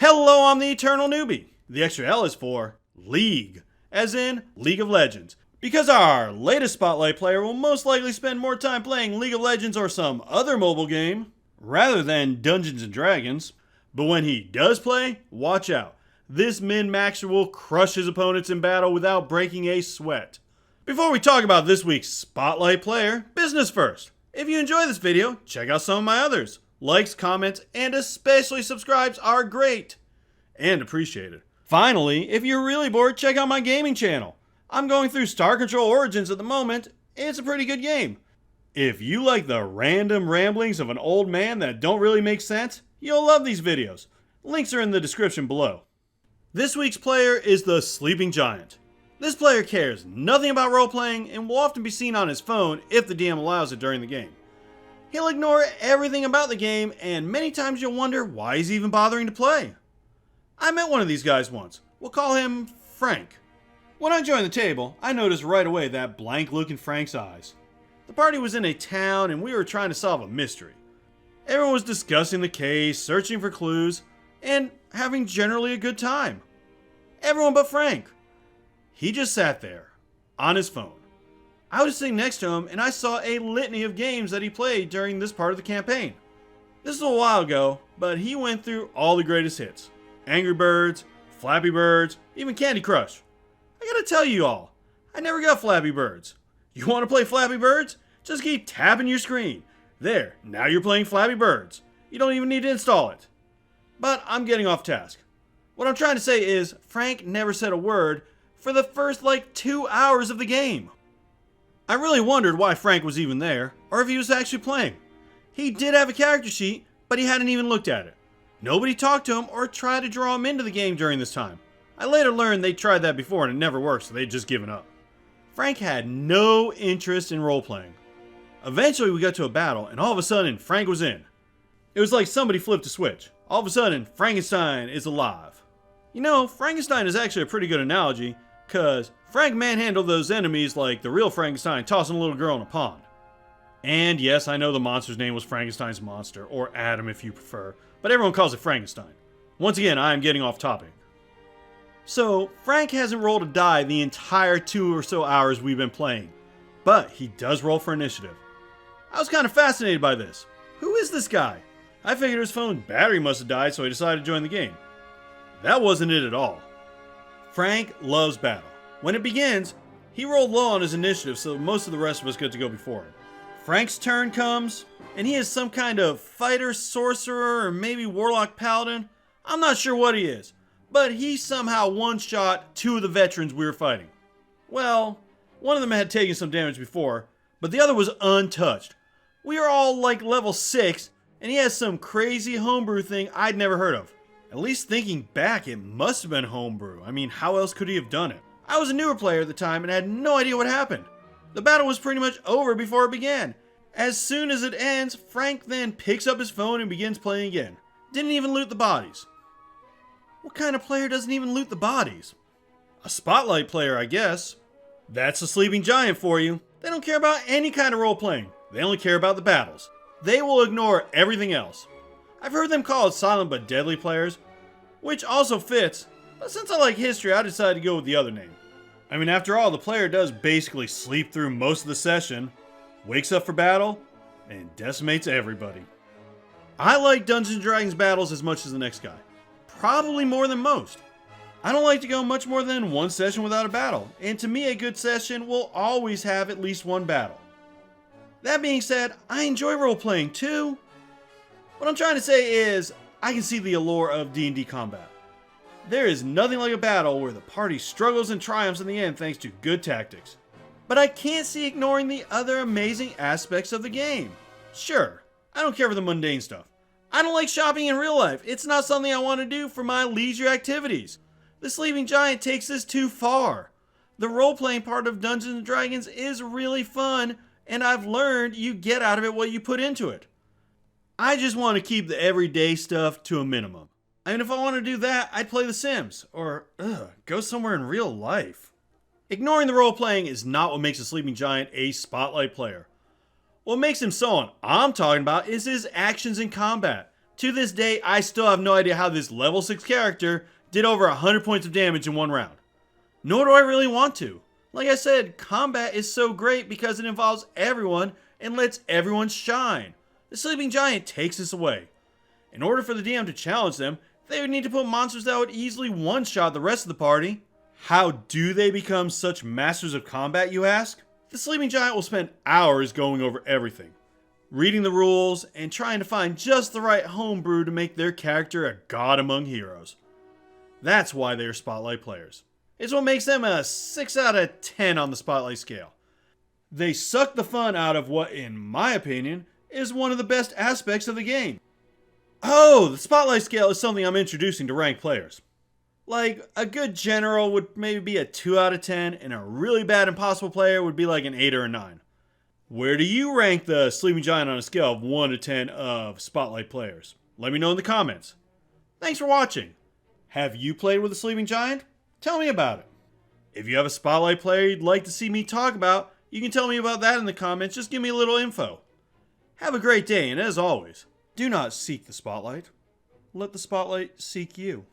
Hello, I'm the Eternal Newbie. The extra L is for League, as in League of Legends. Because our latest Spotlight player will most likely spend more time playing League of Legends or some other mobile game, rather than Dungeons & Dragons. But when he does play, watch out. This min-maxer will crush his opponents in battle without breaking a sweat. Before we talk about this week's Spotlight player, business first. If you enjoy this video, check out some of my others. Likes, comments, and especially subscribes are great and appreciated. Finally, if you're really bored, check out my gaming channel. I'm going through Star Control Origins at the moment. It's a pretty good game. If you like the random ramblings of an old man that don't really make sense, you'll love these videos. Links are in the description below. This week's player is the Sleeping Giant. This player cares nothing about role-playing and will often be seen on his phone if the DM allows it during the game. He'll ignore everything about the game, and many times you'll wonder why he's even bothering to play. I met one of these guys once. We'll call him Frank. When I joined the table, I noticed right away that blank look in Frank's eyes. The party was in a town and we were trying to solve a mystery. Everyone was discussing the case, searching for clues, and having generally a good time. Everyone but Frank. He just sat there, on his phone. I was sitting next to him and I saw a litany of games that he played during this part of the campaign. This was a while ago, but he went through all the greatest hits. Angry Birds, Flappy Birds, even Candy Crush. I gotta tell you all, I never got Flappy Birds. You wanna play Flappy Birds? Just keep tapping your screen. There, now you're playing Flappy Birds. You don't even need to install it. But I'm getting off task. What I'm trying to say is, Frank never said a word for the first 2 hours of the game. I really wondered why Frank was even there, or if he was actually playing. He did have a character sheet, but he hadn't even looked at it. Nobody talked to him or tried to draw him into the game during this time. I later learned they tried that before and it never worked, so they'd just given up. Frank had no interest in role-playing. Eventually we got to a battle, and all of a sudden Frank was in. It was like somebody flipped a switch. All of a sudden, Frankenstein is alive. You know, Frankenstein is actually a pretty good analogy, cause Frank manhandled those enemies like the real Frankenstein tossing a little girl in a pond. And yes, I know the monster's name was Frankenstein's monster, or Adam if you prefer, but everyone calls it Frankenstein. Once again, I am getting off topic. So, Frank hasn't rolled a die the entire 2 or so hours we've been playing, but he does roll for initiative. I was kind of fascinated by this. Who is this guy? I figured his phone battery must have died, so I decided to join the game. That wasn't it at all. Frank loves battle. When it begins, he rolled low on his initiative, so most of the rest of us get to go before him. Frank's turn comes, and he is some kind of fighter, sorcerer, or maybe warlock paladin. I'm not sure what he is, but he somehow one-shot 2 of the veterans we were fighting. Well, one of them had taken some damage before, but the other was untouched. We are all level 6, and he has some crazy homebrew thing I'd never heard of. At least thinking back, it must have been homebrew. I mean, how else could he have done it? I was a newer player at the time and had no idea what happened. The battle was pretty much over before it began. As soon as it ends, Frank then picks up his phone and begins playing again. Didn't even loot the bodies. What kind of player doesn't even loot the bodies? A Spotlight player, I guess. That's the Sleeping Giant for you. They don't care about any kind of role-playing. They only care about the battles. They will ignore everything else. I've heard them called silent but deadly players, which also fits, but since I like history, I decided to go with the other name. I mean, after all, the player does basically sleep through most of the session, wakes up for battle, and decimates everybody. I like Dungeons & Dragons battles as much as the next guy. Probably more than most. I don't like to go much more than 1 session without a battle, and to me a good session will always have at least 1 battle. That being said, I enjoy role-playing too. What I'm trying to say is, I can see the allure of D&D combat. There is nothing like a battle where the party struggles and triumphs in the end thanks to good tactics. But I can't see ignoring the other amazing aspects of the game. Sure, I don't care for the mundane stuff. I don't like shopping in real life. It's not something I want to do for my leisure activities. The Sleeping Giant takes this too far. The role-playing part of Dungeons & Dragons is really fun, and I've learned you get out of it what you put into it. I just want to keep the everyday stuff to a minimum. I mean, if I want to do that, I'd play The Sims, or go somewhere in real life. Ignoring the role-playing is not what makes the Sleeping Giant a Spotlight player. What makes him someone I'm talking about is his actions in combat. To this day, I still have no idea how this level 6 character did over 100 points of damage in one round. Nor do I really want to. Like I said, combat is so great because it involves everyone and lets everyone shine. The Sleeping Giant takes this away. In order for the DM to challenge them, they would need to put monsters that would easily one-shot the rest of the party. How do they become such masters of combat, you ask? The Sleeping Giant will spend hours going over everything, reading the rules, and trying to find just the right homebrew to make their character a god among heroes. That's why they are Spotlight players. It's what makes them a 6 out of 10 on the Spotlight scale. They suck the fun out of what, in my opinion, is one of the best aspects of the game. Oh, the Spotlight scale is something I'm introducing to ranked players. Like, a good general would maybe be a 2 out of 10, and a really bad impossible player would be like an 8 or a 9. Where do you rank the Sleeping Giant on a scale of 1 to 10 of Spotlight players? Let me know in the comments. Thanks for watching. Have you played with a Sleeping Giant? Tell me about it. If you have a Spotlight player you'd like to see me talk about, you can tell me about that in the comments. Just give me a little info. Have a great day, and as always, do not seek the Spotlight. Let the Spotlight seek you.